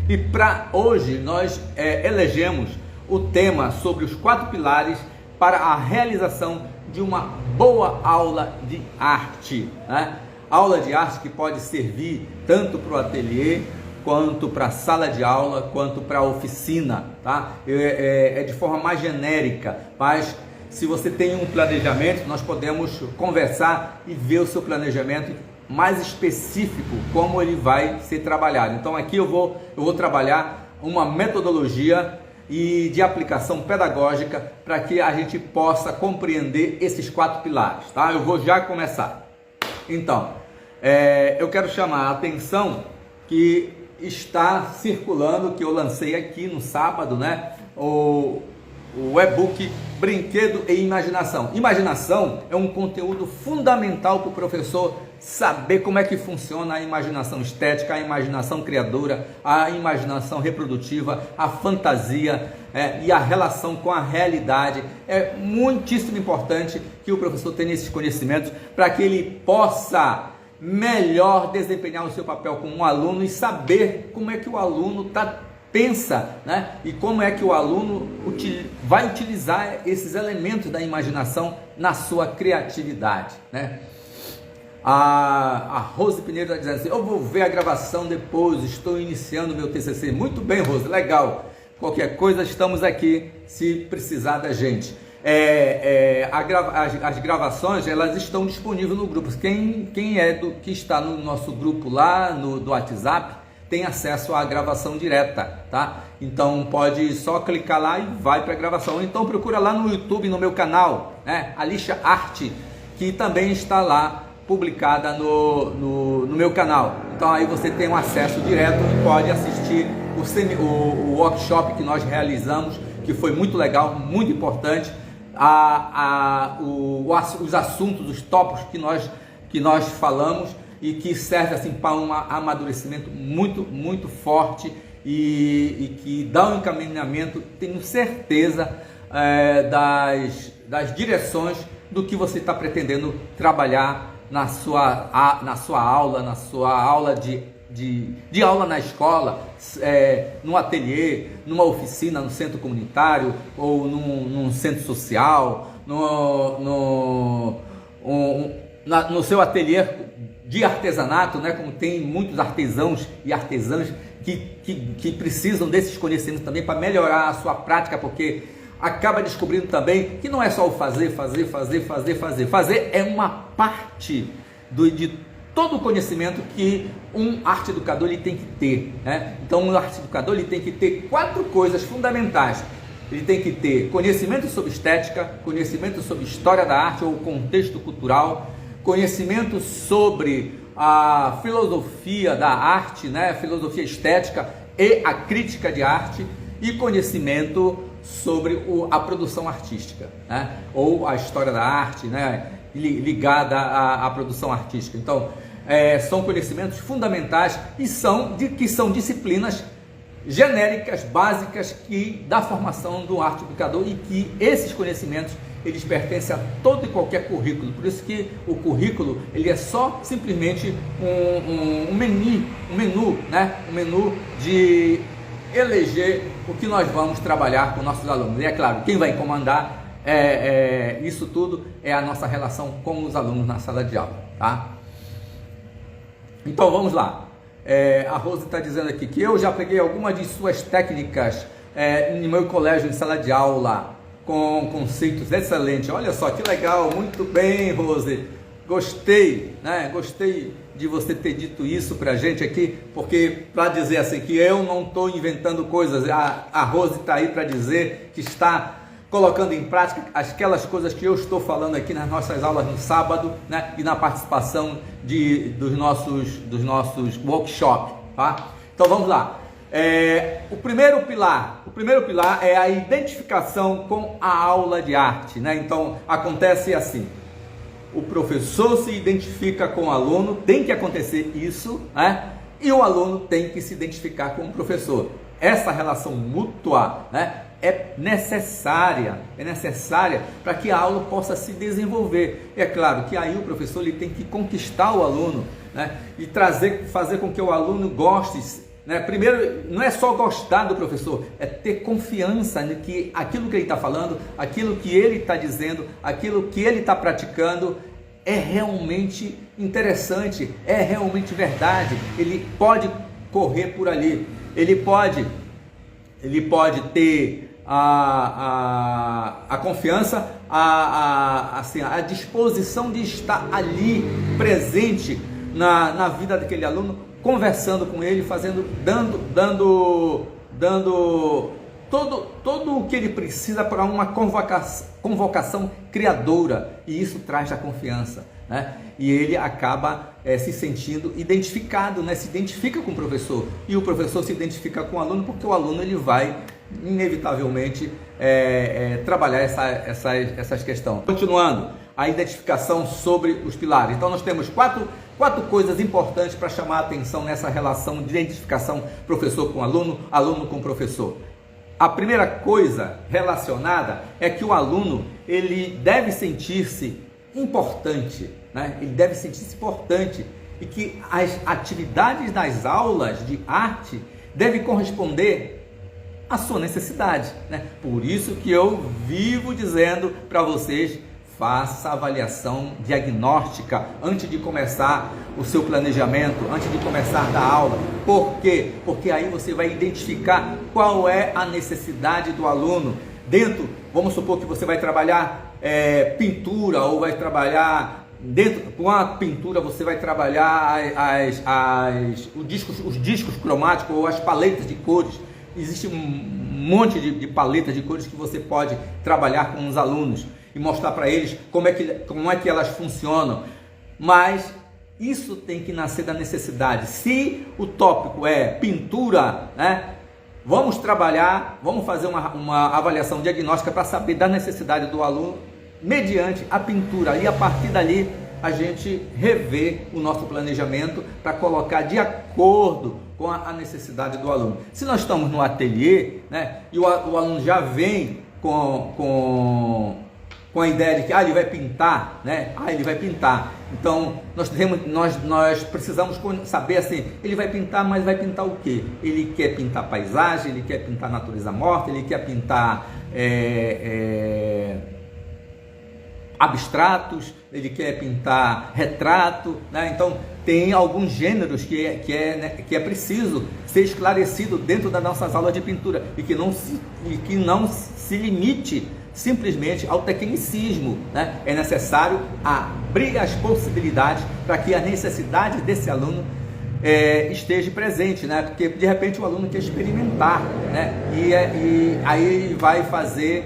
E para hoje nós elegemos o tema sobre os 4 pilares para a realização de uma boa aula de arte, né? Aula de arte que pode servir tanto para o ateliê, quanto para a sala de aula, quanto para a oficina, tá? É de forma mais genérica, mas se você tem um planejamento, nós podemos conversar e ver o seu planejamento mais específico, como ele vai ser trabalhado. Então aqui eu vou trabalhar uma metodologia e de aplicação pedagógica para que a gente possa compreender esses 4 pilares, tá? Eu vou já começar. Então, eu quero chamar a atenção que está circulando, que eu lancei aqui no sábado, né? O e-book Brinquedo e Imaginação. Imaginação é um conteúdo fundamental para o professor saber como é que funciona a imaginação estética, a imaginação criadora, a imaginação reprodutiva, a fantasia e a relação com a realidade. É muitíssimo importante que o professor tenha esses conhecimentos para que ele possa melhor desempenhar o seu papel como um aluno e saber como é que o aluno pensa, né? E como é que o aluno vai utilizar esses elementos da imaginação na sua criatividade, né? A Rose Pinheiro está dizendo assim: eu vou ver a gravação depois, estou iniciando meu TCC. Muito bem, Rose, legal. Qualquer coisa, estamos aqui se precisar da gente. As gravações, elas estão disponíveis no grupo. Quem que está no nosso grupo lá do WhatsApp tem acesso à gravação direta, tá? Então pode só clicar lá e vai para a gravação. Então procura lá no YouTube, no meu canal, né? Alicia Arte, que também está lá publicada no meu canal. Então aí você tem um acesso direto e pode assistir o workshop que nós realizamos, que foi muito legal, muito importante. Os assuntos, os tópicos que nós falamos e que serve assim para um amadurecimento muito forte e que dá um encaminhamento, tenho certeza, das direções do que você está pretendendo trabalhar na sua aula de aula na escola, no ateliê, numa oficina, no centro comunitário ou num centro social, no seu ateliê de artesanato, né? Como tem muitos artesãos e artesãs que precisam desses conhecimentos também para melhorar a sua prática, porque acaba descobrindo também que não é só o fazer. Fazer é uma parte de todo o conhecimento que um arte educador ele tem que ter, né? Então um arte educador ele tem que ter 4 coisas fundamentais. Ele tem que ter conhecimento sobre estética, conhecimento sobre história da arte ou contexto cultural, conhecimento sobre a filosofia da arte, né? Filosofia estética e a crítica de arte, e conhecimento sobre a produção artística, né? Ou a história da arte, né? Ligada à produção artística. Então, são conhecimentos fundamentais e que são disciplinas genéricas, básicas, da formação do arte educador, e que esses conhecimentos eles pertencem a todo e qualquer currículo. Por isso que o currículo ele é só simplesmente um menu, né? Um menu de eleger o que nós vamos trabalhar com nossos alunos. E é claro, quem vai comandar isso tudo é a nossa relação com os alunos na sala de aula, tá? Então vamos lá. A Rose está dizendo aqui que eu já peguei algumas de suas técnicas no meu colégio, em sala de aula, com conceitos excelentes. Olha só que legal, muito bem, Rose. Gostei, né? Gostei de você ter dito isso pra gente aqui, porque para dizer assim que eu não estou inventando coisas, a Rose está aí para dizer que está colocando em prática aquelas coisas que eu estou falando aqui nas nossas aulas no sábado, né? E na participação dos nossos workshops, tá? Então vamos lá. O primeiro pilar é a identificação com a aula de arte, né? Então acontece assim: o professor se identifica com o aluno, tem que acontecer isso, né? E o aluno tem que se identificar com o professor. Essa relação mútua, né, é necessária para que a aula possa se desenvolver. É claro que aí o professor ele tem que conquistar o aluno, né, e fazer com que o aluno goste né? Primeiro, não é só gostar do professor, é ter confiança de que aquilo que ele está falando, aquilo que ele está dizendo, aquilo que ele está praticando é realmente interessante, é realmente verdade. Ele pode correr por ali, ele pode ter a confiança, assim, a disposição de estar ali presente na vida daquele aluno, conversando com ele, dando todo o que ele precisa para uma convocação criadora, e isso traz a confiança, né? E ele acaba se sentindo identificado, né? Se identifica com o professor, e o professor se identifica com o aluno, porque o aluno ele vai inevitavelmente trabalhar essas questões. Continuando, a identificação sobre os pilares. Então nós temos quatro coisas importantes para chamar a atenção nessa relação de identificação professor com aluno, aluno com professor. A primeira coisa relacionada é que o aluno ele deve sentir-se importante, né? Ele deve sentir-se importante, e que as atividades das aulas de arte devem corresponder à sua necessidade, né? Por isso que eu vivo dizendo para vocês: faça a avaliação diagnóstica antes de começar o seu planejamento, antes de começar a dar aula. Por quê? Porque aí você vai identificar qual é a necessidade do aluno. Dentro, vamos supor que você vai trabalhar pintura, ou vai trabalhar dentro com a pintura, você vai trabalhar os discos cromáticos ou as paletas de cores. Existe um monte de paletas de cores que você pode trabalhar com os alunos e mostrar para eles como é que elas funcionam. Mas isso tem que nascer da necessidade. Se o tópico é pintura, né, vamos trabalhar, vamos fazer uma avaliação diagnóstica para saber da necessidade do aluno mediante a pintura, e a partir dali a gente revê o nosso planejamento para colocar de acordo com a necessidade do aluno. Se nós estamos no ateliê, né, e o aluno já vem com a ideia de que ele vai pintar, né? Ele vai pintar. Então nós precisamos saber assim, ele vai pintar, mas vai pintar o quê? Ele quer pintar paisagem, ele quer pintar natureza morta, ele quer pintar abstratos, ele quer pintar retrato, né? Então tem alguns gêneros que é preciso ser esclarecido dentro das nossas aulas de pintura, e que não se limite simplesmente ao tecnicismo, né? É necessário abrir as possibilidades para que a necessidade desse aluno esteja presente, né? Porque de repente o aluno quer experimentar, né? E aí ele vai fazer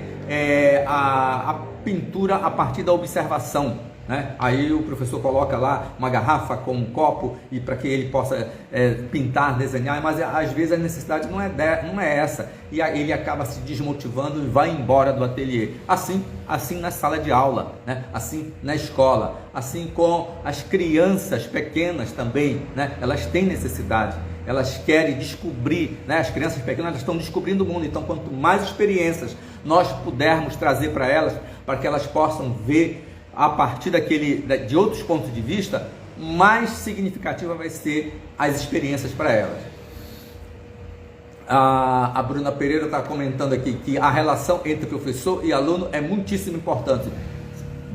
a pintura a partir da observação, né? Aí o professor coloca lá uma garrafa com um copo, e para que ele possa pintar, desenhar, mas às vezes a necessidade não é essa, e aí ele acaba se desmotivando e vai embora do ateliê. Assim na sala de aula, né? Assim na escola, assim com as crianças pequenas também, né? Elas têm necessidade, elas querem descobrir, né? As crianças pequenas, elas estão descobrindo o mundo. Então quanto mais experiências nós pudermos trazer para elas, para que elas possam ver a partir de outros pontos de vista, mais significativa vai ser as experiências para elas. A Bruna Pereira está comentando aqui que a relação entre professor e aluno é muitíssimo importante.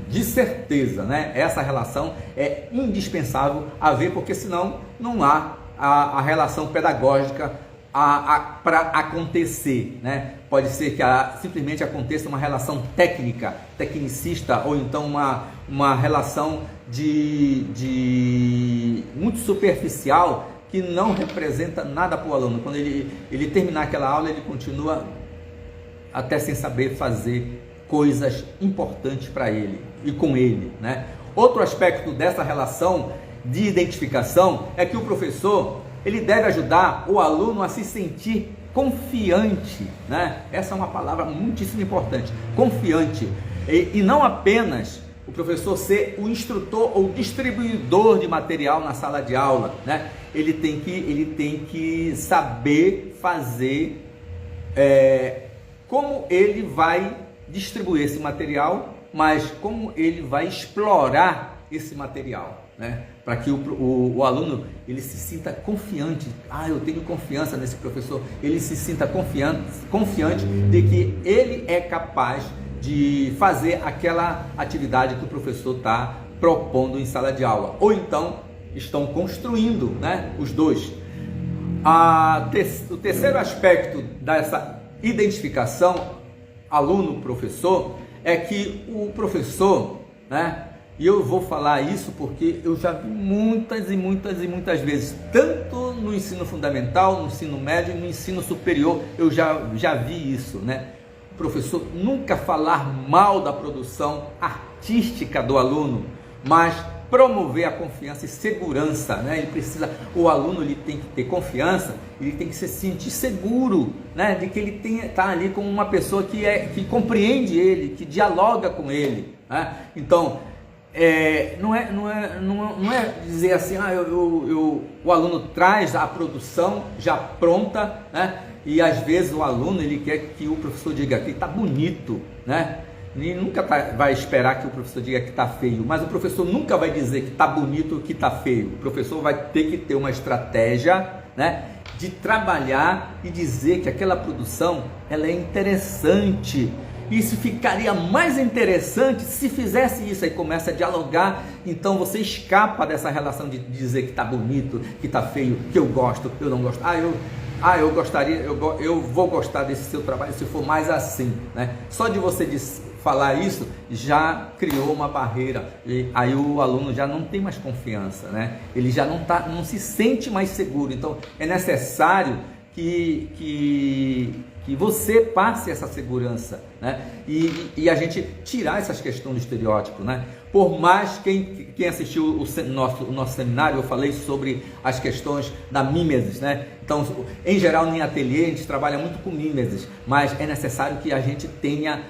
De certeza, né? Essa relação é indispensável haver, porque senão não há a relação pedagógica para acontecer, né? Pode ser que simplesmente aconteça uma relação tecnicista, ou então uma relação muito superficial, que não representa nada para o aluno. Quando ele terminar aquela aula, ele continua até sem saber fazer coisas importantes para ele e com ele, né? Outro aspecto dessa relação de identificação é que o professor ele deve ajudar o aluno a se sentir confiante, né? Essa é uma palavra muitíssimo importante, confiante, e não apenas o professor ser o instrutor ou distribuidor de material na sala de aula, né? Ele tem que saber fazer como ele vai distribuir esse material, mas como ele vai explorar esse material, né? Para que o aluno ele se sinta confiante. Eu tenho confiança nesse professor. Ele se sinta confiante de que ele é capaz de fazer aquela atividade que o professor está propondo em sala de aula. Ou então estão construindo, né, os dois. O terceiro aspecto dessa identificação aluno-professor é que o professor, né, e eu vou falar isso porque eu já vi muitas e muitas vezes, tanto no ensino fundamental, no ensino médio e no ensino superior, eu já vi isso, né? O professor nunca falar mal da produção artística do aluno, mas promover a confiança e segurança, né? O aluno ele tem que ter confiança, ele tem que se sentir seguro, né? De que ele está ali com uma pessoa que compreende ele, que dialoga com ele, né? Então, não é dizer assim, o aluno traz a produção já pronta, né? E às vezes o aluno ele quer que o professor diga que está bonito, né? E nunca vai esperar que o professor diga que está feio, mas o professor nunca vai dizer que está bonito ou que está feio. O professor vai ter que ter uma estratégia, né, de trabalhar e dizer que aquela produção ela é interessante. Isso ficaria mais interessante se fizesse isso. Aí começa a dialogar, então você escapa dessa relação de dizer que está bonito, que está feio, que eu gosto, eu não gosto. Eu gostaria, eu vou gostar desse seu trabalho se for mais assim, né? Só de você falar isso já criou uma barreira, e aí o aluno já não tem mais confiança, né? Ele já não se sente mais seguro. Então é necessário que você passe essa segurança, né? E a gente tirar essas questões do estereótipo, né? Por mais quem assistiu o nosso seminário, eu falei sobre as questões da mimesis, né? Então, em geral, em ateliê, a gente trabalha muito com mimesis, mas é necessário que a gente tenha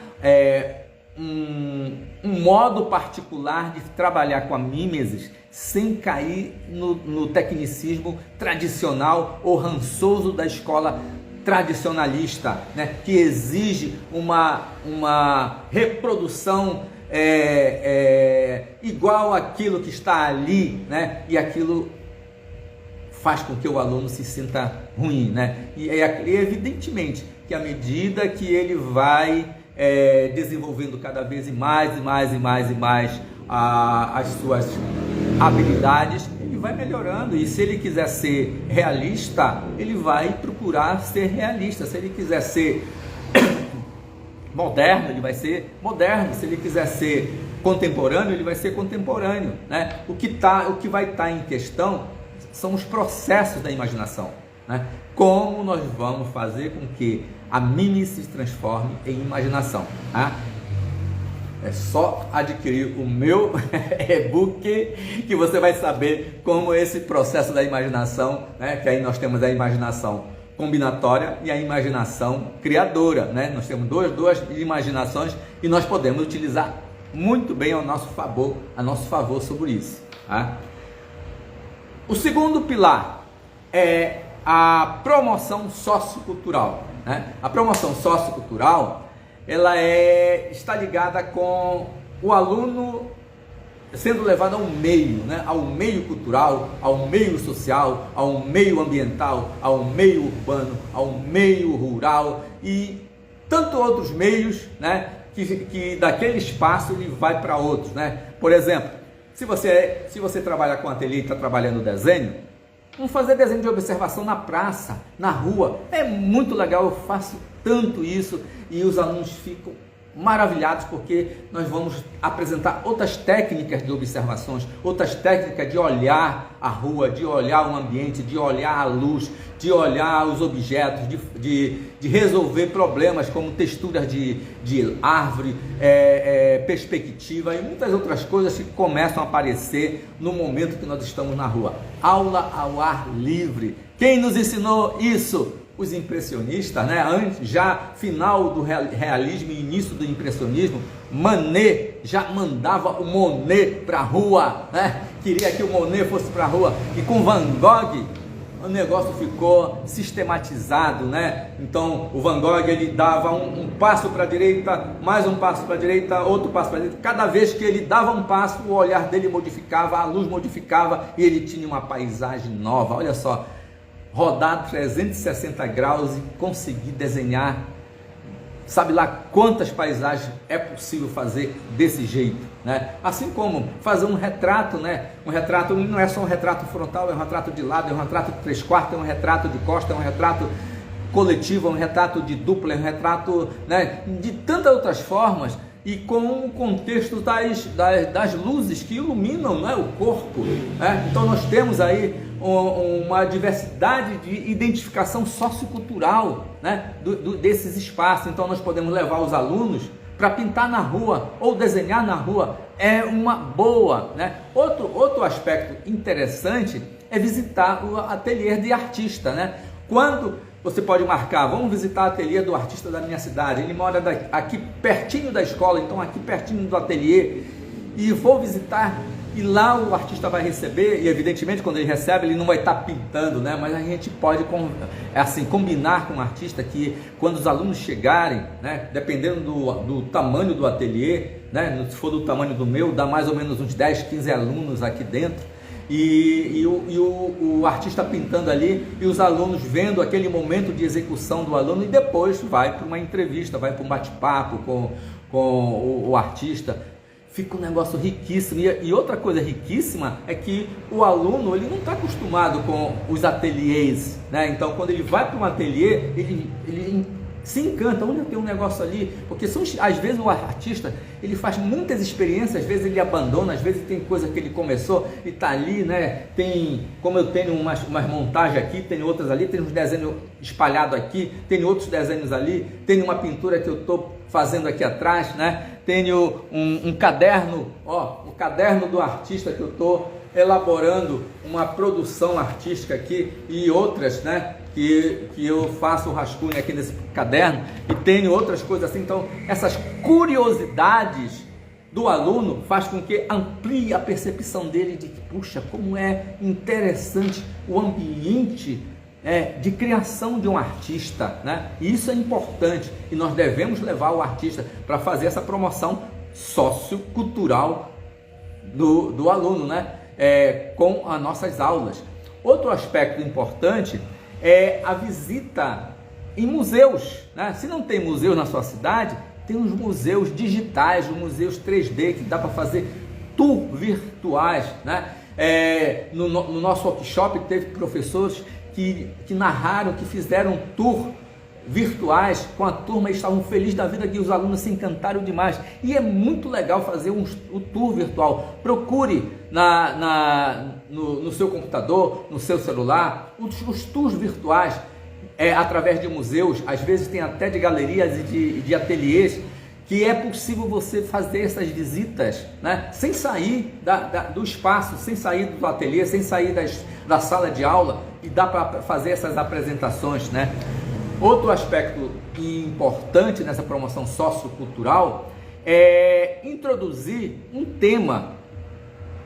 um modo particular de trabalhar com a mimesis sem cair no tecnicismo tradicional ou rançoso da escola tradicionalista, né, que exige uma reprodução igual àquilo que está ali, né, e aquilo faz com que o aluno se sinta ruim, né? E evidentemente que à medida que ele vai desenvolvendo cada vez mais as suas habilidades, ele vai melhorando. E se ele quiser ser realista, ele vai procurar ser realista. Se ele quiser ser moderno, ele vai ser moderno. Se ele quiser ser contemporâneo, ele vai ser contemporâneo, né? O que vai estar em questão são os processos da imaginação, né? Como nós vamos fazer com que a mimesis se transforme em imaginação, né? É só adquirir o meu e-book que você vai saber como esse processo da imaginação, né? Que aí nós temos a imaginação combinatória e a imaginação criadora, né? Nós temos duas imaginações e nós podemos utilizar muito bem a nosso favor sobre isso, tá? O segundo pilar é a promoção sociocultural, né? A promoção sociocultural ela está ligada com o aluno sendo levado ao meio, né? Ao meio cultural, ao meio social, ao meio ambiental, ao meio urbano, ao meio rural e tanto outros meios, né? Que daquele espaço ele vai para outros, né? Por exemplo, se você trabalha com ateliê e está trabalhando desenho, vamos fazer desenho de observação na praça, na rua. É muito legal, eu faço tanto isso e os alunos ficam maravilhados porque nós vamos apresentar outras técnicas de observações, outras técnicas de olhar a rua, de olhar o ambiente, de olhar a luz, de olhar os objetos, de resolver problemas como texturas de árvore, perspectiva e muitas outras coisas que começam a aparecer no momento que nós estamos na rua. Aula ao ar livre. Quem nos ensinou isso? Os impressionistas, né? Já final do realismo e início do impressionismo, Manet já mandava o Monet para a rua, né? Queria que o Monet fosse para a rua. E com Van Gogh, o negócio ficou sistematizado, né? Então o Van Gogh, ele dava um passo para a direita, mais um passo para a direita, outro passo para a direita. Cada vez que ele dava um passo, o olhar dele modificava, a luz modificava e ele tinha uma paisagem nova. Olha só, rodar 360 graus e conseguir desenhar, sabe lá quantas paisagens é possível fazer desse jeito, né? Assim como fazer um retrato, né? Um retrato não é só um retrato frontal, é um retrato de lado, é um retrato de 3/4, é um retrato de costa, é um retrato coletivo, é um retrato de dupla, é um retrato, né, de tantas outras formas e com o contexto das luzes que iluminam, né, o corpo, né? Então nós temos aí uma diversidade de identificação sociocultural, né, desses espaços. Então nós podemos levar os alunos para pintar na rua ou desenhar na rua, é uma boa, né? Outro aspecto interessante é visitar o ateliê de artista, né? Quando você pode marcar, vamos visitar o ateliê do artista da minha cidade, ele mora aqui pertinho da escola, então aqui pertinho do ateliê, e vou visitar, e lá o artista vai receber, e evidentemente quando ele recebe, ele não vai estar pintando, né? Mas a gente pode assim, combinar com o artista que quando os alunos chegarem, né, dependendo do tamanho do ateliê, né, se for do tamanho do meu, dá mais ou menos uns 10, 15 alunos aqui dentro, e o artista pintando ali e os alunos vendo aquele momento de execução do aluno, e depois vai para uma entrevista, vai para um bate-papo com o artista. Fica um negócio riquíssimo. E outra coisa riquíssima é que o aluno, ele não está acostumado com os ateliês, né? Então quando ele vai para um ateliê, ele se encanta, onde tem um negócio ali, porque às vezes o artista, ele faz muitas experiências, às vezes ele abandona, às vezes tem coisa que ele começou e está ali, né? Tem, como eu tenho umas montagens aqui, tem outras ali, tem uns desenhos espalhados aqui, tem outros desenhos ali, tem uma pintura que eu estou fazendo aqui atrás, né? Tenho um caderno, ó, o caderno do artista que eu estou elaborando uma produção artística aqui, e outras, né, que eu faço o rascunho aqui nesse caderno, e tenho outras coisas assim. Então essas curiosidades do aluno faz com que amplie a percepção dele de que, puxa, como é interessante o ambiente de criação de um artista, né? E isso é importante, e nós devemos levar o artista para fazer essa promoção sociocultural do aluno, né? Com as nossas aulas. Outro aspecto importante é a visita em museus, né? Se não tem museu na sua cidade, tem os museus digitais, os museus 3D, que dá para fazer tour virtuais, né? No nosso workshop teve professores que narraram, que fizeram tour virtuais com a turma e estavam felizes da vida, que os alunos se encantaram demais. E é muito legal fazer o tour virtual. Procure no seu computador, no seu celular, os tours virtuais, através de museus, às vezes tem até de galerias e de ateliês, que é possível você fazer essas visitas, né, sem sair do espaço, sem sair do ateliê, sem sair da sala de aula, e dá para fazer essas apresentações, né? Outro aspecto importante nessa promoção sociocultural é introduzir um tema,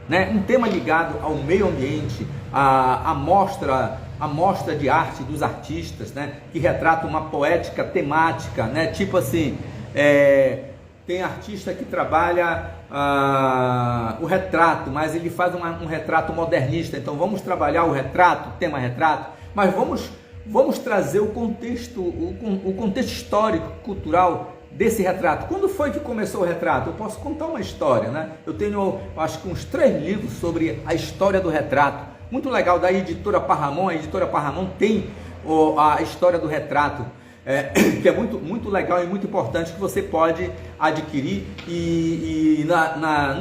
né, um tema ligado ao meio ambiente, a mostra de arte dos artistas, né, que retrata uma poética temática, né, tipo assim, tem artista que trabalha o retrato, mas ele faz um retrato modernista. Então vamos trabalhar o retrato, tema retrato, mas vamos trazer o contexto histórico, cultural desse retrato. Quando foi que começou o retrato? Eu posso contar uma história, né? Eu tenho, acho que uns 3 livros sobre a história do retrato, muito legal, da editora Parramon. A editora Parramon tem a história do retrato, que é muito legal e muito importante, que você pode adquirir, e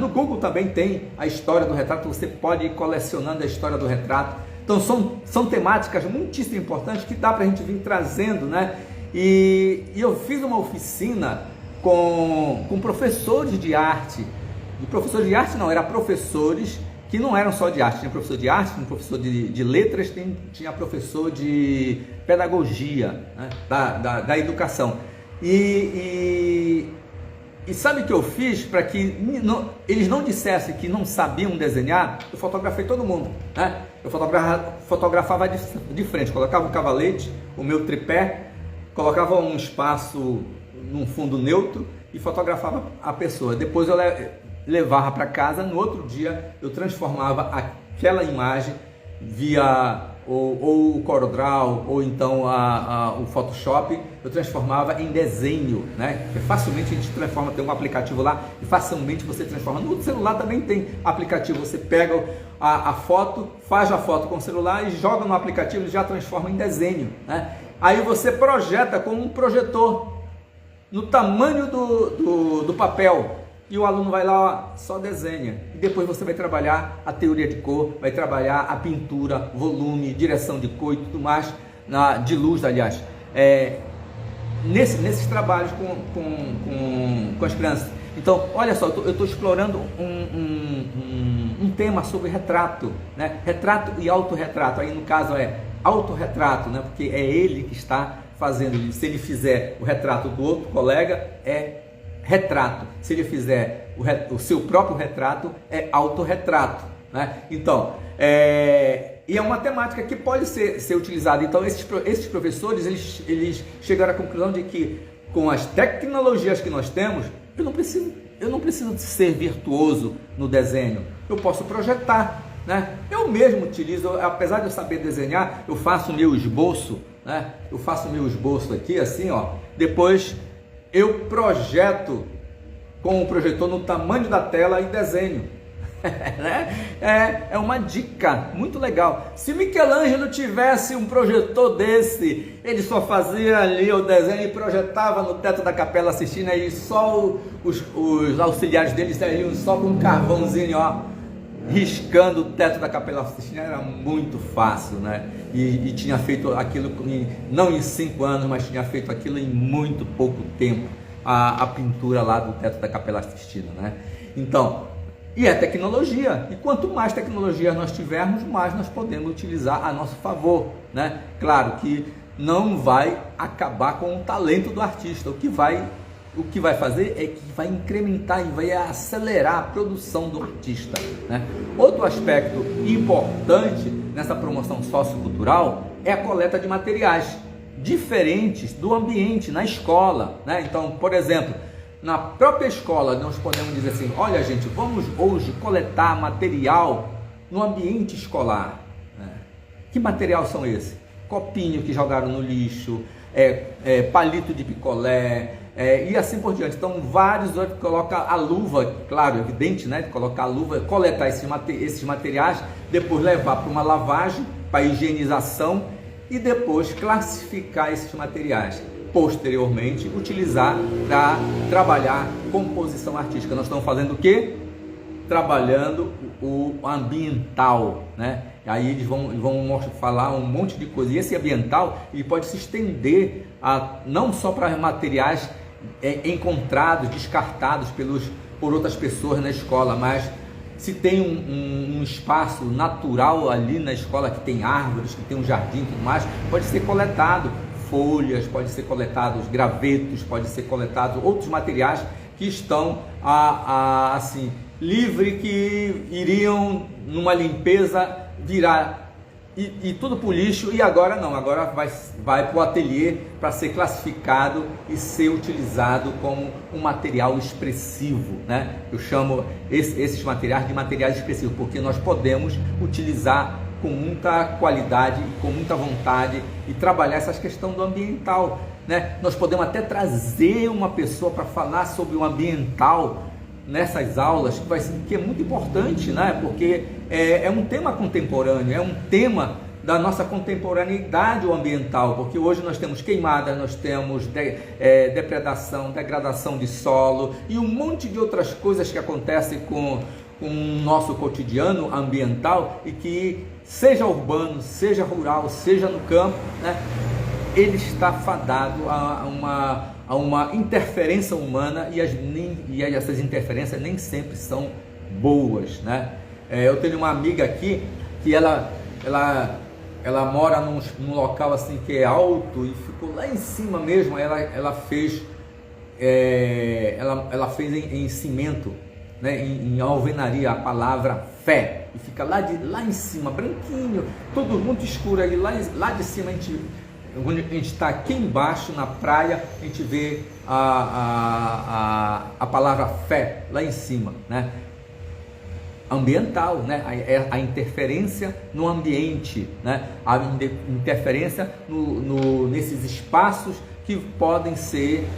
no Google também tem a história do retrato, você pode ir colecionando a história do retrato. Então são temáticas muitíssimo importantes que dá para a gente vir trazendo, né? E eu fiz uma oficina com professores de arte, eram professores que não eram só de arte, tinha professor de arte, tinha professor de letras, tinha professor de pedagogia, né, da educação. E sabe o que eu fiz para que eles não dissessem que não sabiam desenhar? Eu fotografei todo mundo, né? Eu fotografava de frente, colocava o cavalete, o meu tripé, colocava um espaço num fundo neutro e fotografava a pessoa. Depois eu levava para casa, no outro dia eu transformava aquela imagem via ou o CorelDRAW ou então o Photoshop, eu transformava em desenho, né? Porque facilmente a gente transforma, tem um aplicativo lá e facilmente você transforma. No celular também tem aplicativo, você pega a foto, faz a foto com o celular e joga no aplicativo e já transforma em desenho, né? Aí você projeta com um projetor no tamanho do papel e o aluno vai lá, só desenha. E depois você vai trabalhar a teoria de cor, vai trabalhar a pintura, volume, direção de cor e tudo mais, de luz, aliás. Nesses trabalhos com as crianças. Então, olha só, eu estou explorando um tema sobre retrato, né? Retrato e autorretrato. Aí no caso é autorretrato, né? Porque é ele que está fazendo isso. Se ele fizer o retrato do outro colega, é retrato. Se ele fizer o seu próprio retrato, é autorretrato, né? Então, e é uma temática que pode ser utilizada. Então, esses professores, eles chegaram à conclusão de que com as tecnologias que nós temos, eu não preciso ser virtuoso no desenho. Eu posso projetar, né? Eu mesmo utilizo, apesar de eu saber desenhar, eu faço meu esboço, né? Eu faço meu esboço aqui, assim, ó. Depois eu projeto com o projetor no tamanho da tela e desenho. É uma dica muito legal. Se Michelangelo tivesse um projetor desse, ele só fazia ali o desenho e projetava no teto da Capela Sistina e só os auxiliares dele saíam só com um carvãozinho, ó, riscando o teto da Capela Sistina. Era muito fácil, né? E tinha feito aquilo não em 5 anos, mas tinha feito aquilo em muito pouco tempo, a pintura lá do teto da Capela Sistina, né? Então, e é tecnologia, e quanto mais tecnologia nós tivermos, mais nós podemos utilizar a nosso favor, né? Claro que não vai acabar com o talento do artista. O que vai fazer é que vai incrementar e vai acelerar a produção do artista, né? Outro aspecto importante nessa promoção sociocultural é a coleta de materiais diferentes do ambiente na escola, né? Então, por exemplo, na própria escola nós podemos dizer assim: olha gente, vamos hoje coletar material no ambiente escolar, né? Que material são esses? Copinho que jogaram no lixo, palito de picolé, e assim por diante. Então vários outros colocam a luva, claro, evidente, né? Colocar a luva, coletar esses materiais, depois levar para uma lavagem, para higienização e depois classificar esses materiais. Posteriormente utilizar para trabalhar composição artística. Nós estamos fazendo o quê? Trabalhando o ambiental, né? Aí eles vão falar um monte de coisa. E esse ambiental ele pode se estender não só para materiais encontrados, descartados por outras pessoas na escola, mas se tem um espaço natural ali na escola que tem árvores, que tem um jardim e tudo mais, pode ser coletado folhas, pode ser coletados gravetos, pode ser coletados outros materiais que estão assim livre, que iriam numa limpeza virar e tudo para o lixo, e agora não, agora vai para o ateliê para ser classificado e ser utilizado como um material expressivo, né? Eu chamo esses materiais de materiais expressivos, porque nós podemos utilizar com muita qualidade e com muita vontade e trabalhar essa questão do ambiental, né? Nós podemos até trazer uma pessoa para falar sobre o ambiental nessas aulas, que é muito importante, né? Porque é um tema contemporâneo, é um tema da nossa contemporaneidade o ambiental, porque hoje nós temos queimadas, nós temos depredação, degradação de solo e um monte de outras coisas que acontecem com o nosso cotidiano ambiental, e que seja urbano, seja rural, seja no campo, né, ele está fadado a uma interferência humana, e essas interferências nem sempre são boas, né? Eu tenho uma amiga aqui que ela mora num local assim que é alto e ficou lá em cima mesmo. Ela fez em cimento, né, em alvenaria, a palavra fé, e fica lá em cima, branquinho, todo muito escuro ali, lá de cima onde a gente está aqui embaixo na praia, a gente vê a palavra fé lá em cima, né? Ambiental, né? A interferência no ambiente, né? A interferência nesses espaços que podem ser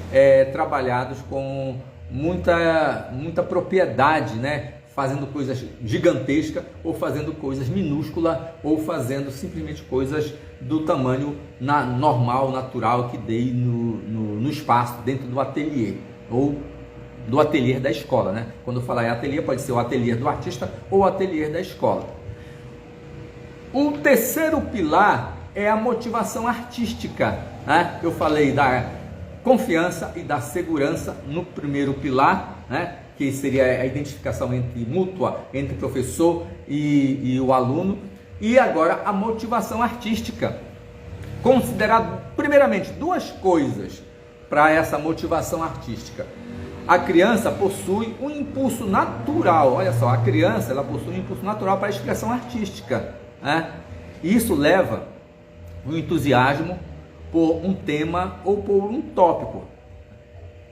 trabalhados com muita propriedade, né? Fazendo coisas gigantescas ou fazendo coisas minúsculas ou fazendo simplesmente coisas do tamanho normal, natural que dei no espaço dentro do ateliê ou do ateliê da escola, né? Quando eu falar em ateliê, pode ser o ateliê do artista ou o ateliê da escola. O terceiro pilar é a motivação artística, né? Eu falei da confiança e da segurança no primeiro pilar, né? Que seria a identificação mútua entre o professor e o aluno. E agora a motivação artística. Considerar primeiramente duas coisas para essa motivação artística. A criança possui um impulso natural, olha só, a criança ela possui um impulso natural para a expressão artística, né? E isso leva o entusiasmo por um tema ou por um tópico.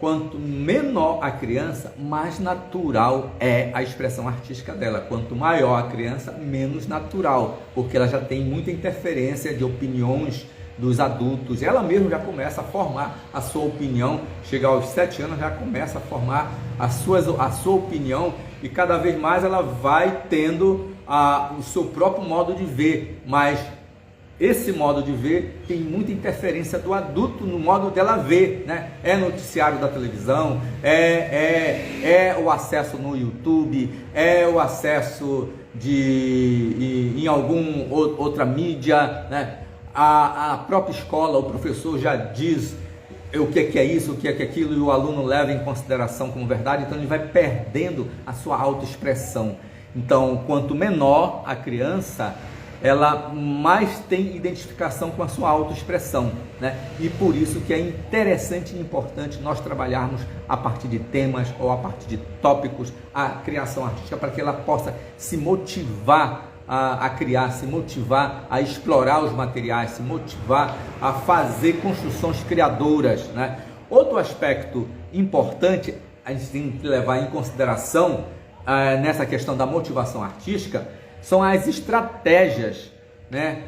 Quanto menor a criança, mais natural é a expressão artística dela. Quanto maior a criança, menos natural, porque ela já tem muita interferência de opiniões dos adultos. Ela mesma já começa a formar a sua opinião. Chega aos 7 anos, já começa a formar a sua opinião, e cada vez mais ela vai tendo o seu próprio modo de ver, mas esse modo de ver tem muita interferência do adulto no modo dela ver, né? É noticiário da televisão, é o acesso no YouTube, é o acesso em alguma outra mídia, né? A própria escola, o professor já diz o que é isso, o que é aquilo, e o aluno leva em consideração como verdade, então ele vai perdendo a sua autoexpressão. Então, quanto menor a criança, ela mais tem identificação com a sua autoexpressão, né? E por isso que é interessante e importante nós trabalharmos a partir de temas ou a partir de tópicos a criação artística, para que ela possa se motivar a criar, se motivar a explorar os materiais, se motivar a fazer construções criadoras, né? Outro aspecto importante a gente tem que levar em consideração nessa questão da motivação artística são as estratégias, né,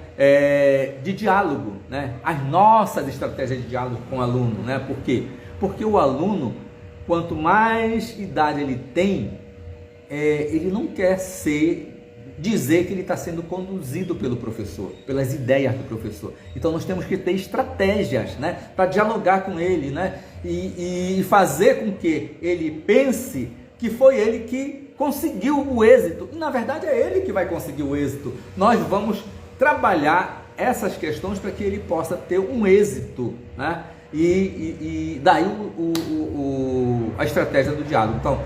de diálogo, né? As nossas estratégias de diálogo com o aluno, né? Por quê? Porque o aluno, quanto mais idade ele tem, ele não quer dizer que ele está sendo conduzido pelo professor, pelas ideias do professor. Então nós temos que ter estratégias, né, para dialogar com ele, né, e fazer com que ele pense que foi ele que conseguiu o êxito. E na verdade é ele que vai conseguir o êxito. Nós vamos trabalhar essas questões para que ele possa ter um êxito, né? E daí a estratégia do diálogo. Então,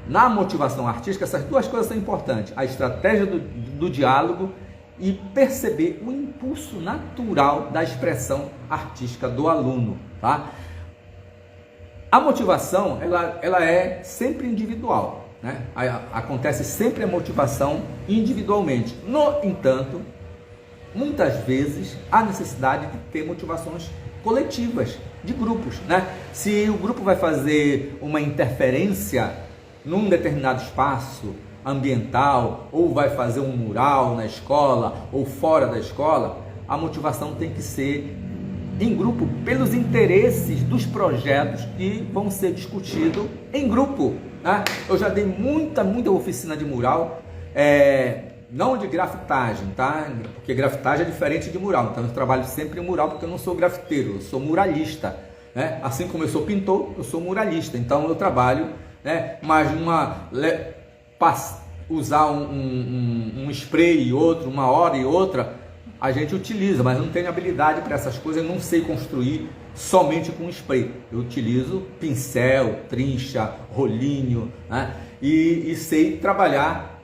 na motivação artística, essas duas coisas são importantes: a estratégia do diálogo e perceber o impulso natural da expressão artística do aluno, tá? A motivação, ela é sempre individual, né? Acontece sempre a motivação individualmente. No entanto, muitas vezes há necessidade de ter motivações coletivas, de grupos, né? Se o grupo vai fazer uma interferência num determinado espaço ambiental, ou vai fazer um mural na escola ou fora da escola, a motivação tem que ser em grupo, pelos interesses dos projetos que vão ser discutidos em grupo, né? Eu já dei muita oficina de mural, não de grafitagem, tá? Porque grafitagem é diferente de mural, então eu trabalho sempre em mural, porque eu não sou grafiteiro, eu sou muralista, né? Assim como eu sou pintor, eu sou muralista, então eu trabalho, né? Mas usar um spray e outro, uma hora e outra, a gente utiliza, mas eu não tenho habilidade para essas coisas, eu não sei construir somente com spray. Eu utilizo pincel, trincha, rolinho, né? E sei trabalhar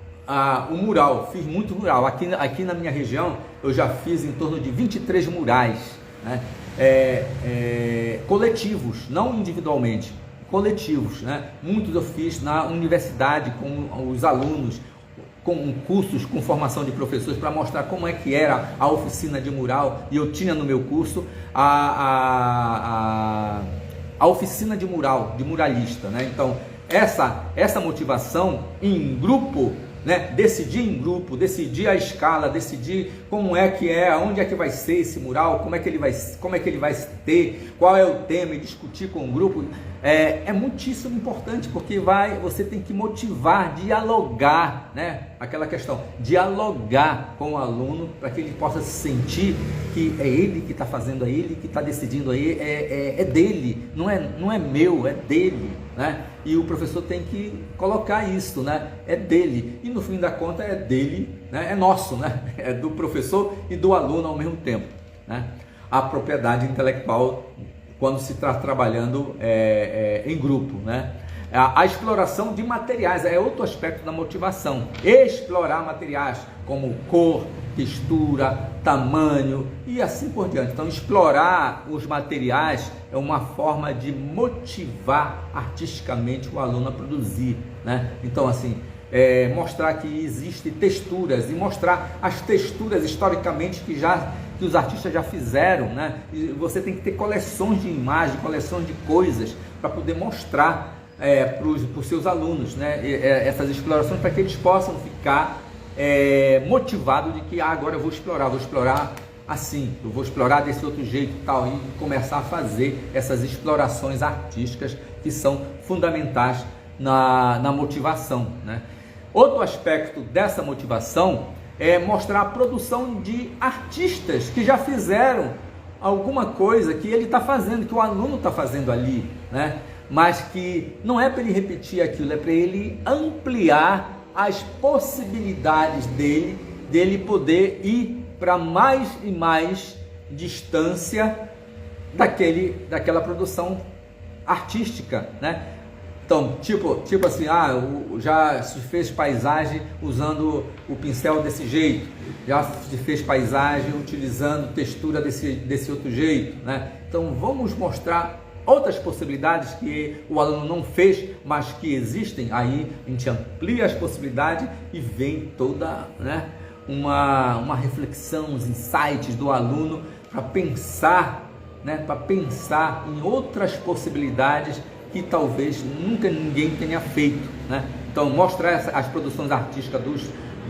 o mural. Fiz muito mural. Aqui na minha região eu já fiz em torno de 23 murais, né? Coletivos, não individualmente, coletivos, né? Muitos eu fiz na universidade com os alunos, com cursos com formação de professores para mostrar como é que era a oficina de mural, e eu tinha no meu curso a oficina de mural, de muralista, né? Então, essa motivação em grupo, né? Decidir em grupo, decidir a escala, decidir como é que é, onde é que vai ser esse mural, como é que ele vai ter, qual é o tema, e discutir com o grupo, é muitíssimo importante, porque você tem que motivar, dialogar, né? Aquela questão, dialogar com o aluno para que ele possa se sentir que é ele que está fazendo, é ele que está decidindo, é dele, não é meu, é dele, né? E o professor tem que colocar isso, né? É dele, e no fim da conta é dele, né? É nosso, né? É do professor e do aluno ao mesmo tempo, né? A propriedade intelectual quando se está trabalhando em grupo, né? A exploração de materiais é outro aspecto da motivação. Explorar materiais como cor, textura, tamanho e assim por diante. Então, explorar os materiais é uma forma de motivar artisticamente o aluno a produzir, né? Então, assim, mostrar que existem texturas e mostrar as texturas historicamente que os artistas já fizeram, né? E você tem que ter coleções de imagens, coleções de coisas para poder mostrar para os seus alunos, né? Essas explorações, para que eles possam ficar motivados de que agora eu vou explorar assim, eu vou explorar desse outro jeito e tal, e começar a fazer essas explorações artísticas que são fundamentais na motivação, né? Outro aspecto dessa motivação é mostrar a produção de artistas que já fizeram alguma coisa que ele está fazendo, que o aluno está fazendo ali, né? Mas que não é para ele repetir aquilo, é para ele ampliar as possibilidades dele poder ir para mais e mais distância daquela produção artística, né? Então, tipo assim, já se fez paisagem usando o pincel desse jeito, já se fez paisagem utilizando textura desse outro jeito, né? Então, vamos mostrar outras possibilidades que o aluno não fez, mas que existem. Aí a gente amplia as possibilidades e vem toda, né, uma reflexão, os insights do aluno para pensar, né, para pensar em outras possibilidades que talvez nunca ninguém tenha feito, né? Então, mostrar as produções artísticas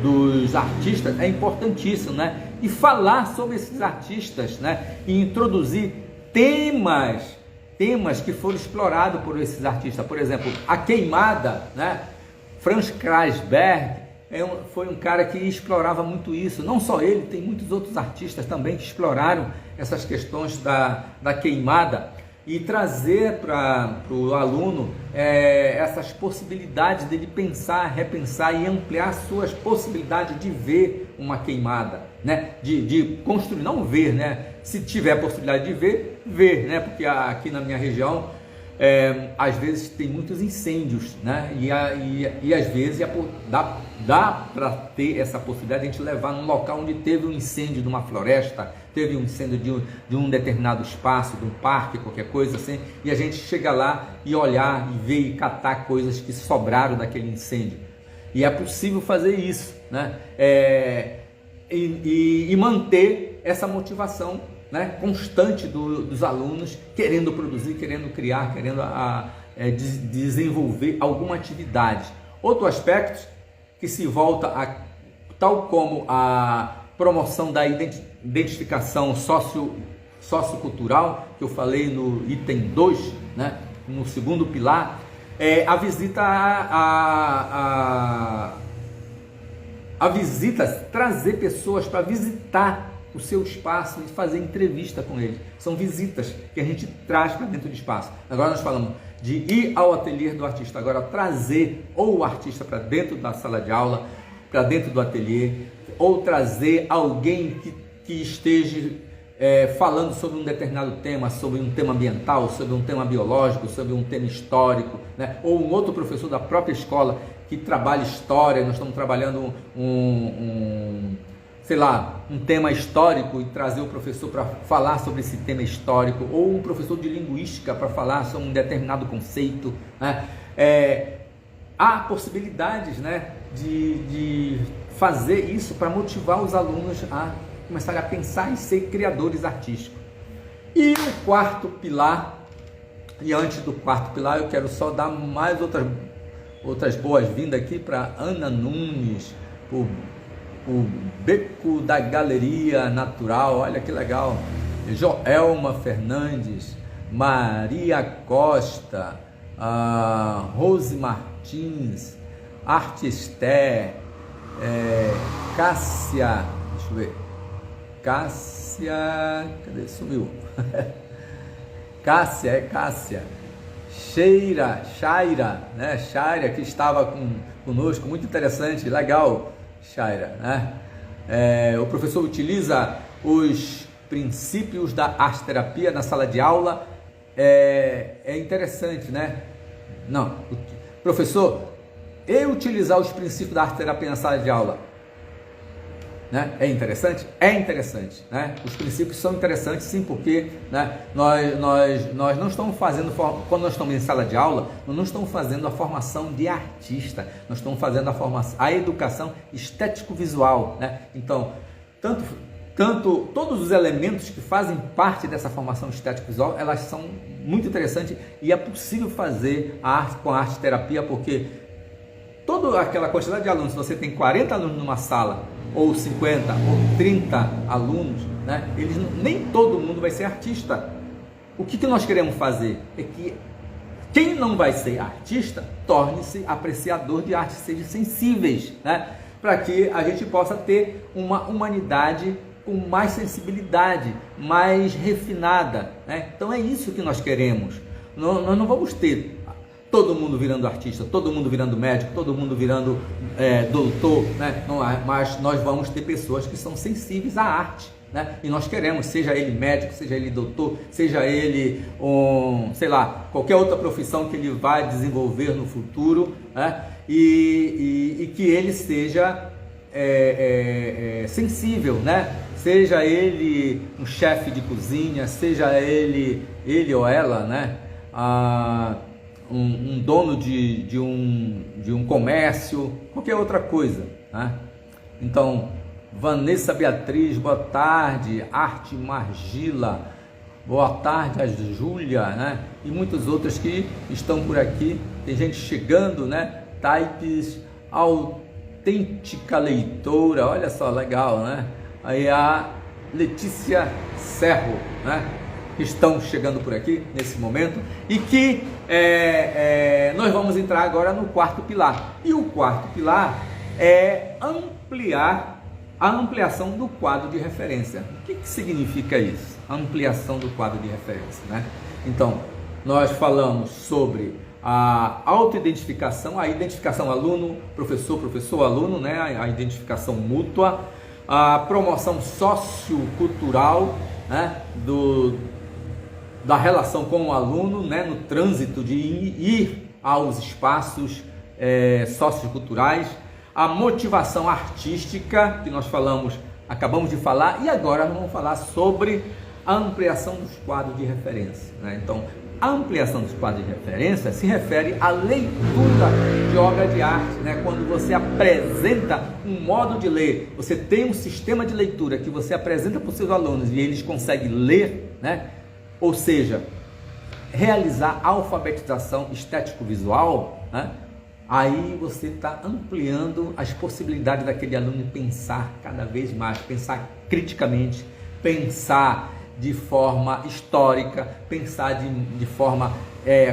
dos artistas é importantíssimo, né? E falar sobre esses artistas, né? E introduzir temas que foram explorados por esses artistas. Por exemplo, a queimada, né? Franz Kreisberg foi um cara que explorava muito isso. Não só ele, tem muitos outros artistas também que exploraram essas questões da queimada, e trazer para o aluno essas possibilidades dele pensar, repensar e ampliar suas possibilidades de ver uma queimada, né? De construir, não ver, né? Se tiver a possibilidade de ver, né? Porque aqui na minha região, às vezes tem muitos incêndios, né? E às vezes dá para ter essa possibilidade de a gente levar num local onde teve um incêndio de uma floresta, teve um incêndio de um determinado espaço, de um parque, qualquer coisa assim, e a gente chega lá e olhar e ver e catar coisas que sobraram daquele incêndio. E é possível fazer isso, né? E manter essa motivação, né, constante dos alunos, querendo produzir, querendo criar, querendo desenvolver alguma atividade. Outro aspecto que se volta tal como a promoção da identificação sociocultural, que eu falei no item 2, né, no segundo pilar, a visita a visitas, trazer pessoas para visitar o seu espaço e fazer entrevista com eles. São visitas que a gente traz para dentro do espaço. Agora nós falamos de ir ao ateliê do artista, agora trazer ou o artista para dentro da sala de aula, para dentro do ateliê, ou trazer alguém que esteja falando sobre um determinado tema, sobre um tema ambiental, sobre um tema biológico, sobre um tema histórico, né? Ou um outro professor da própria escola que trabalha história. Nós estamos trabalhando um tema histórico, e trazer o professor para falar sobre esse tema histórico, ou um professor de linguística para falar sobre um determinado conceito, né? Há possibilidades, né, de fazer isso para motivar os alunos a começarem a pensar e ser criadores artísticos. E o quarto pilar, e antes do quarto pilar eu quero só dar mais outras boas-vindas aqui para Ana Nunes, o Beco da Galeria Natural, olha que legal, Joelma Fernandes, Maria Costa, Rose Martins, Arte Esther, Cássia, deixa eu ver, Cássia, cadê? Sumiu. Cássia, Shaira, né? Shaira, que estava conosco, muito interessante, legal, Shaira, né? O professor utiliza os princípios da arte terapia na sala de aula, é interessante, né? Não, professor, utilizar os princípios da arte terapia na sala de aula, né? É interessante? É interessante, né? Os princípios são interessantes, sim, porque, né, nós não estamos fazendo, quando nós estamos em sala de aula, nós não estamos fazendo a formação de artista, nós estamos fazendo a educação estético-visual, né? Então, todos os elementos que fazem parte dessa formação estético-visual, elas são muito interessantes e é possível fazer a arte com a arte terapia, porque toda aquela quantidade de alunos, se você tem 40 alunos numa sala, ou 50, ou 30 alunos, né, nem todo mundo vai ser artista. O que nós queremos fazer é que quem não vai ser artista, torne-se apreciador de arte, seja sensíveis, né, para que a gente possa ter uma humanidade com mais sensibilidade, mais refinada, né? Então é isso que nós queremos. Nós não vamos ter todo mundo virando artista, todo mundo virando médico, todo mundo virando doutor, né? Não, mas nós vamos ter pessoas que são sensíveis à arte, né? E nós queremos, seja ele médico, seja ele doutor, seja ele sei lá, qualquer outra profissão que ele vai desenvolver no futuro, né? E que ele seja sensível, né? Seja ele um chefe de cozinha, seja ele ou ela, né? Um dono de um comércio, qualquer outra coisa, né? Então, Vanessa Beatriz, boa tarde. Arte Margila, boa tarde. A Júlia, né? E muitas outras que estão por aqui. Tem gente chegando, né? Types, autêntica leitora, olha só, legal, né? Aí a Letícia Serro, né? Estão chegando por aqui nesse momento e que nós vamos entrar agora no quarto pilar. E o quarto pilar é a ampliação do quadro de referência. O que significa isso? A ampliação do quadro de referência, né? Então, nós falamos sobre a autoidentificação, a identificação aluno, professor, aluno, né? A identificação mútua, a promoção sociocultural, né? Da relação com o aluno, né? No trânsito de ir aos espaços socioculturais, a motivação artística, que nós acabamos de falar, e agora vamos falar sobre a ampliação dos quadros de referência, né? Então, a ampliação dos quadros de referência se refere à leitura de obra de arte, né? Quando você apresenta um modo de ler, você tem um sistema de leitura que você apresenta para os seus alunos e eles conseguem ler, né? Ou seja, realizar alfabetização estético-visual, né? Aí você está ampliando as possibilidades daquele aluno pensar cada vez mais, pensar criticamente, pensar de forma histórica, pensar de forma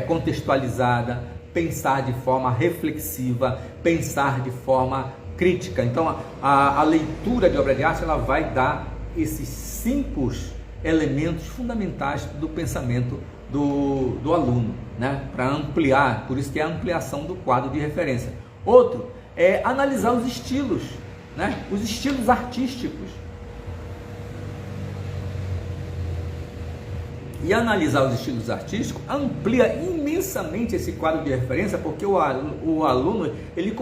contextualizada, pensar de forma reflexiva, pensar de forma crítica. Então a leitura de obra de arte, ela vai dar esses 5 elementos fundamentais do pensamento do aluno, né? Para ampliar, por isso que é a ampliação do quadro de referência. Outro é analisar os estilos, né? Os estilos artísticos. E analisar os estilos artísticos amplia imensamente esse quadro de referência, porque o aluno ele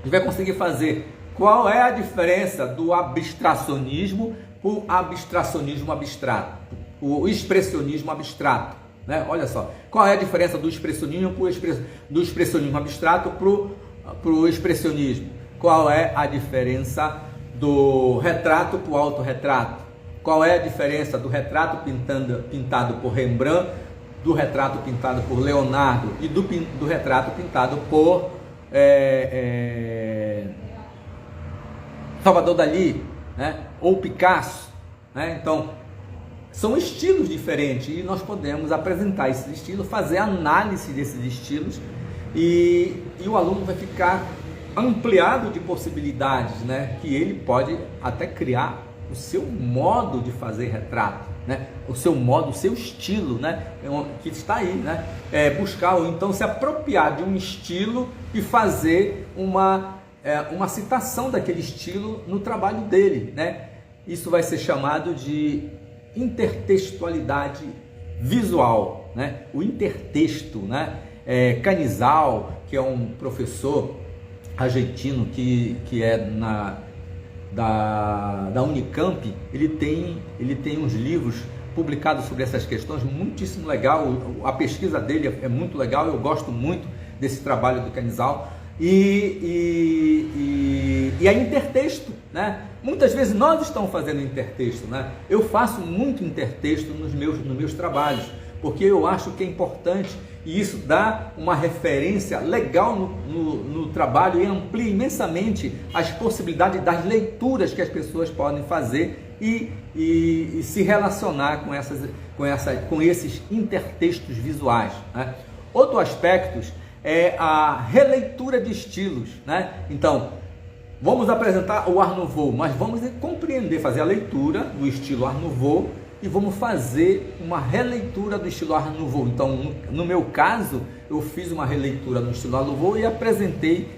vai conseguir fazer qual é a diferença do abstracionismo para o abstracionismo abstrato, o expressionismo abstrato, né? Olha só, qual é a diferença do expressionismo abstrato para para o expressionismo? Qual é a diferença do retrato para o autorretrato? Qual é a diferença do retrato pintado por Rembrandt, do retrato pintado por Leonardo e do retrato pintado por Salvador Dalí, né? Ou Picasso, né? Então, são estilos diferentes e nós podemos apresentar esses estilos, fazer análise desses estilos e o aluno vai ficar ampliado de possibilidades, né? Que ele pode até criar o seu modo de fazer retrato, né? O seu modo, o seu estilo, né? Que está aí, né? Buscar ou então se apropriar de um estilo e fazer uma citação daquele estilo no trabalho dele, né? Isso vai ser chamado de intertextualidade visual, né? O intertexto, né? Canizal, que é um professor argentino que é da Unicamp, ele tem uns livros publicados sobre essas questões, muitíssimo legal. A pesquisa dele é muito legal, eu gosto muito desse trabalho do Canizal. E é intertexto, né? Muitas vezes nós estamos fazendo intertexto, né? Eu faço muito intertexto nos meus trabalhos, porque eu acho que é importante e isso dá uma referência legal no trabalho e amplia imensamente as possibilidades das leituras que as pessoas podem fazer e se relacionar com esses intertextos visuais, né? Outro aspecto é a releitura de estilos, né? Então, vamos apresentar o Art Nouveau, mas vamos compreender, fazer a leitura do estilo Art Nouveau e vamos fazer uma releitura do estilo Art Nouveau. Então, no meu caso, eu fiz uma releitura no estilo Art Nouveau e apresentei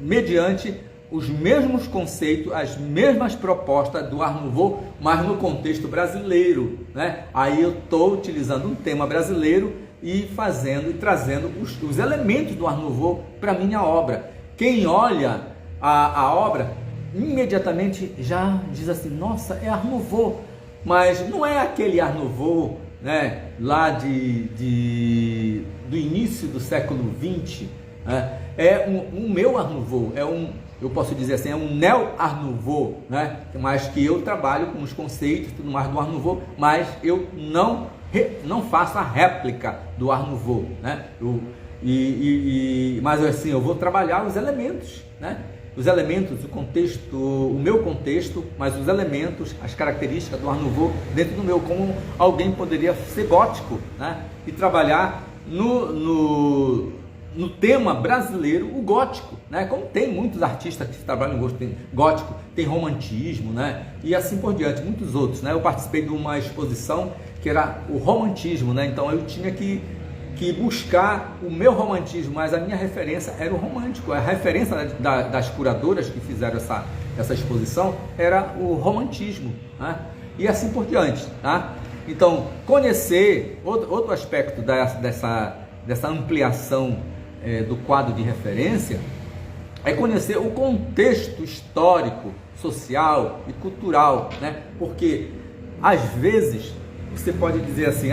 mediante os mesmos conceitos, as mesmas propostas do Art Nouveau, mas no contexto brasileiro, né? Aí eu estou utilizando um tema brasileiro e trazendo os elementos do Art Nouveau para a minha obra. Quem olha a obra, imediatamente já diz assim, nossa, é Art Nouveau, mas não é aquele Art Nouveau, né, lá do início do século XX, né? É um meu Art Nouveau, eu posso dizer assim, é um neo-Art Nouveau, né? Mas que eu trabalho com os conceitos tudo mais do Art Nouveau, mas eu não faço a réplica do Art Nouveau, né? Mas assim, eu vou trabalhar os elementos, né? Os elementos, o contexto, o meu contexto, mas os elementos, as características do Art Nouveau dentro do meu, como alguém poderia ser gótico, né? E trabalhar no tema brasileiro o gótico, né? Como tem muitos artistas que trabalham em gótico, tem romantismo, né? E assim por diante, muitos outros, né? Eu participei de uma exposição que era o romantismo, né? Então eu tinha que buscar o meu romantismo, mas a minha referência era o romântico. A referência das curadoras que fizeram essa exposição era o romantismo, né? E assim por diante, tá? Então, conhecer outro aspecto dessa ampliação do quadro de referência é conhecer o contexto histórico, social e cultural, né? Porque às vezes você pode dizer assim,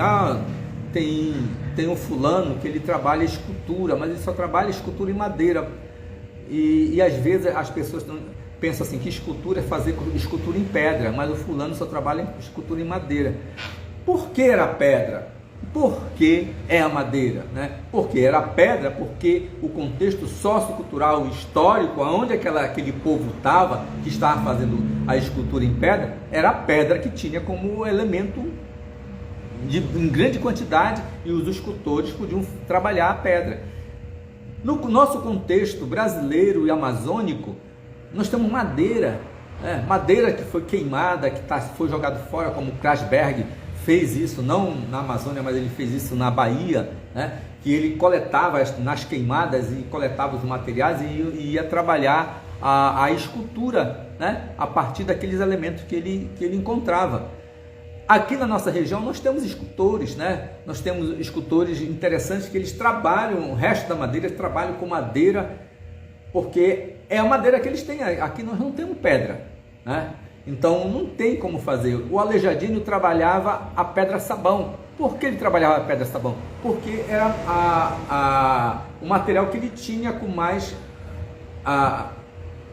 tem um fulano que ele trabalha escultura, mas ele só trabalha escultura em madeira. E às vezes as pessoas pensam assim, que escultura é fazer escultura em pedra, mas o fulano só trabalha escultura em madeira. Por que era pedra? Por que é a madeira, né? Porque era pedra, porque o contexto sociocultural histórico, onde aquele povo que estava fazendo a escultura em pedra, era a pedra que tinha como elemento em grande quantidade e os escultores podiam trabalhar a pedra. No nosso contexto brasileiro e amazônico, nós temos madeira, né? Madeira que foi queimada, foi jogada fora, como Krasberg fez isso, não na Amazônia, mas ele fez isso na Bahia, né? Que ele coletava nas queimadas e coletava os materiais e ia trabalhar a escultura, né? A partir daqueles elementos que ele encontrava. Aqui na nossa região nós temos escultores, né? Nós temos escultores interessantes que eles trabalham, o resto da madeira, eles trabalham com madeira, porque é a madeira que eles têm. Aqui nós não temos pedra, né? Então não tem como fazer. O Aleijadinho trabalhava a pedra-sabão. Por que ele trabalhava a pedra-sabão? Porque era o material que ele tinha com mais a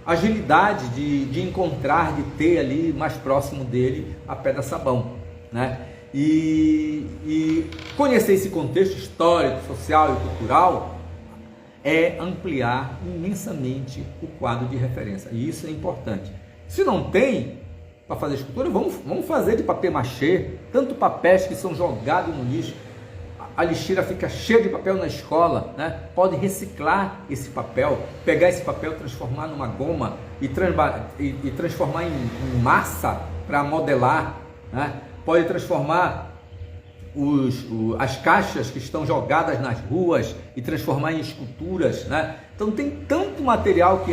agilidade de encontrar, de ter ali mais próximo dele a pedra sabão, né? E conhecer esse contexto histórico, social e cultural é ampliar imensamente o quadro de referência, e isso é importante. Se não tem para fazer escultura, vamos fazer de papel machê, tanto papéis que são jogados no lixo, a lixeira fica cheia de papel na escola, né? Pode reciclar esse papel, pegar esse papel, transformar numa goma e transformar em massa para modelar, né? Pode transformar as caixas que estão jogadas nas ruas e transformar em esculturas, né? Então tem tanto material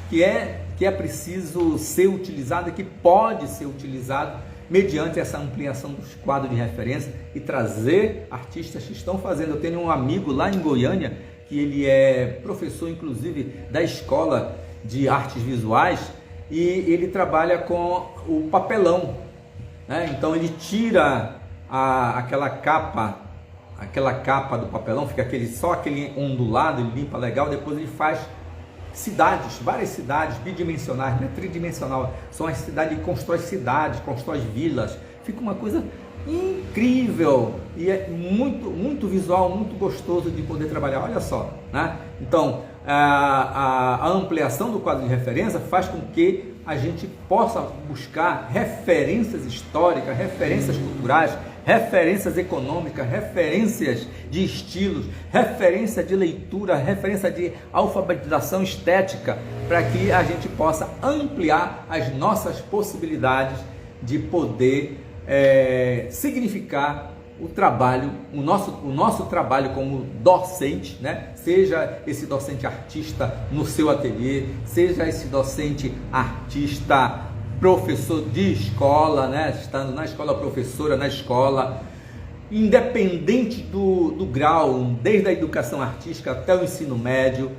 que é preciso ser utilizado, que pode ser utilizado mediante essa ampliação dos quadros de referência e trazer artistas que estão fazendo. Eu tenho um amigo lá em Goiânia que ele é professor, inclusive, da Escola de Artes Visuais, e ele trabalha com o papelão, né? Então ele tira aquela capa do papelão, fica só aquele ondulado, ele limpa legal, depois ele faz várias cidades bidimensionais, não é tridimensional, são as cidades, constrói cidades, constrói vilas, fica uma coisa incrível e é muito, muito visual, muito gostoso de poder trabalhar, olha só, né? Então a ampliação do quadro de referência faz com que a gente possa buscar referências históricas, referências culturais, referências econômicas, referências de estilos, referência de leitura, referência de alfabetização estética, para que a gente possa ampliar as nossas possibilidades de poder significar o trabalho, o nosso trabalho como docente, né? Seja esse docente artista no seu ateliê, seja esse docente artista professor de escola, né? Estando na escola, professora na escola, independente do grau, desde a educação artística até o ensino médio,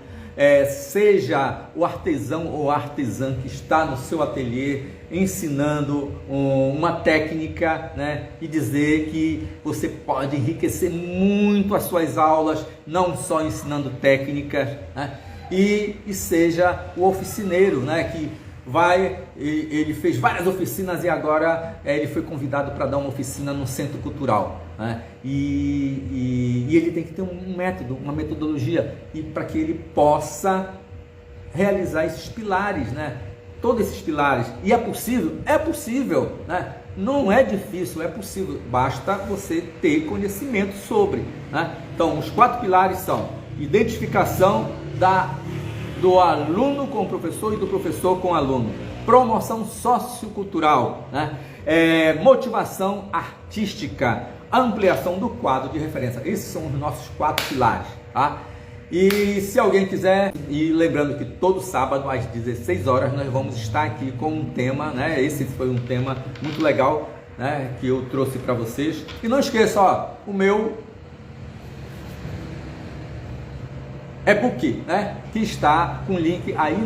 seja o artesão ou artesã que está no seu ateliê ensinando uma técnica, né? E dizer que você pode enriquecer muito as suas aulas, não só ensinando técnicas, né? E seja o oficineiro, né? Que ele fez várias oficinas e agora ele foi convidado para dar uma oficina no centro cultural, né? E ele tem que ter um método, uma metodologia, e para que ele possa realizar esses pilares, né? Todos esses pilares. E é possível, né? Não é difícil, é possível, basta você ter conhecimento sobre, né? Então os 4 pilares são identificação do aluno com o professor e do professor com o aluno, promoção sociocultural, né? Motivação artística, ampliação do quadro de referência. Esses são os nossos 4 pilares, tá? E se alguém quiser, e lembrando que todo sábado às 16 horas nós vamos estar aqui com um tema, né? Esse foi um tema muito legal, né? Que eu trouxe para vocês. E não esqueça, ó, o meu e-book, né? Que está com link aí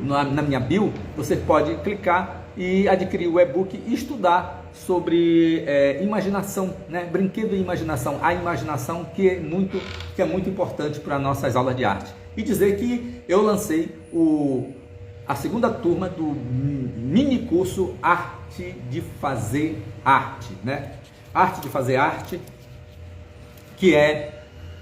na minha bio. Você pode clicar e adquirir o e-book e estudar sobre imaginação, né? Brinquedo e imaginação, a imaginação que é muito importante para nossas aulas de arte. E dizer que eu lancei a segunda turma do mini curso Arte de Fazer Arte, né? Arte de Fazer Arte, que é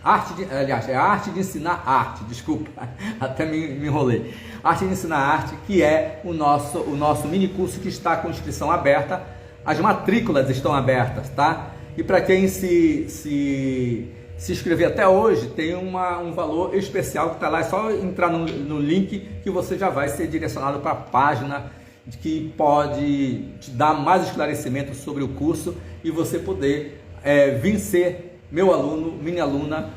a arte de ensinar arte, desculpa, até me enrolei. Arte de ensinar arte, que é o nosso mini curso que está com inscrição aberta. As matrículas estão abertas, tá? E para quem se inscrever até hoje, tem um valor especial que está lá. É só entrar no link que você já vai ser direcionado para a página que pode te dar mais esclarecimento sobre o curso e você poder vir ser meu aluno, minha aluna,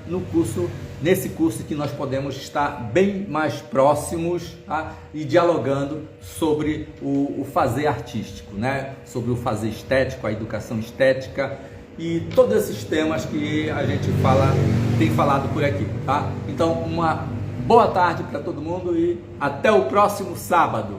nesse curso que nós podemos estar bem mais próximos, tá? E dialogando sobre o fazer artístico, né? Sobre o fazer estético, a educação estética e todos esses temas que a gente tem falado por aqui, tá? Então, uma boa tarde para todo mundo e até o próximo sábado.